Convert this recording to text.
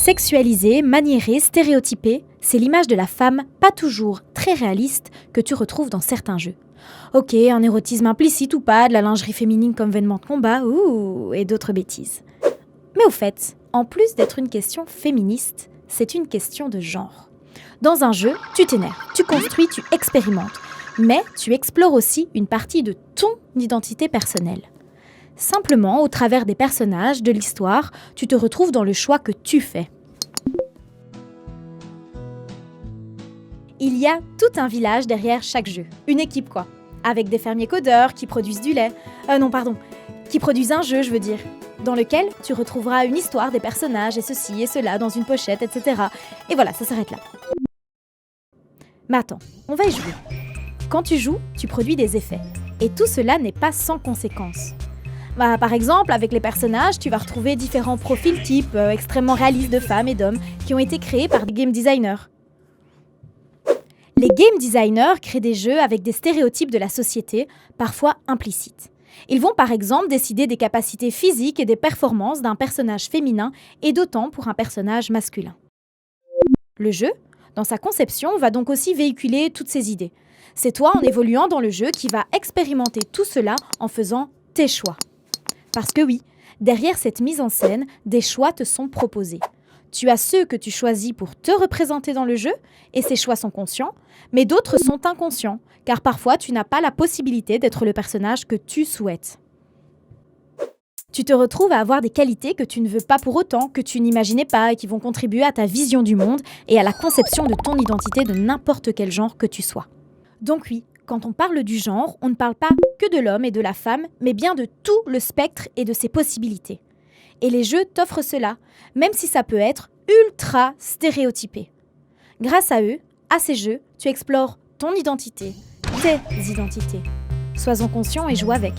Sexualisée, maniérée, stéréotypée, c'est l'image de la femme, pas toujours très réaliste, que tu retrouves dans certains jeux. Ok, un érotisme implicite ou pas, de la lingerie féminine comme vêtement de combat, et d'autres bêtises. Mais au fait, en plus d'être une question féministe, c'est une question de genre. Dans un jeu, tu t'énerves, tu construis, tu expérimentes, mais tu explores aussi une partie de ton identité personnelle. Simplement, au travers des personnages, de l'histoire, tu te retrouves dans le choix que tu fais. Il y a tout un village derrière chaque jeu. Une équipe quoi. Avec des fermiers codeurs qui produisent du lait. Qui produisent un jeu, je veux dire. Dans lequel tu retrouveras une histoire des personnages et ceci et cela dans une pochette, etc. Et voilà, ça s'arrête là. Mais attends, on va y jouer. Quand tu joues, tu produis des effets. Et tout cela n'est pas sans conséquences. Par exemple, avec les personnages, tu vas retrouver différents profils types extrêmement réalistes de femmes et d'hommes qui ont été créés par des game designers. Les game designers créent des jeux avec des stéréotypes de la société, parfois implicites. Ils vont par exemple décider des capacités physiques et des performances d'un personnage féminin et d'autant pour un personnage masculin. Le jeu, dans sa conception, va donc aussi véhiculer toutes ces idées. C'est toi, en évoluant dans le jeu, qui va expérimenter tout cela en faisant tes choix. Parce que oui, derrière cette mise en scène, des choix te sont proposés. Tu as ceux que tu choisis pour te représenter dans le jeu, et ces choix sont conscients, mais d'autres sont inconscients, car parfois tu n'as pas la possibilité d'être le personnage que tu souhaites. Tu te retrouves à avoir des qualités que tu ne veux pas pour autant, que tu n'imaginais pas et qui vont contribuer à ta vision du monde et à la conception de ton identité de n'importe quel genre que tu sois. Donc oui, quand on parle du genre, on ne parle pas que de l'homme et de la femme, mais bien de tout le spectre et de ses possibilités. Et les jeux t'offrent cela, même si ça peut être ultra stéréotypé. Grâce à eux, à ces jeux, tu explores ton identité, tes identités. Sois-en conscient et joue avec.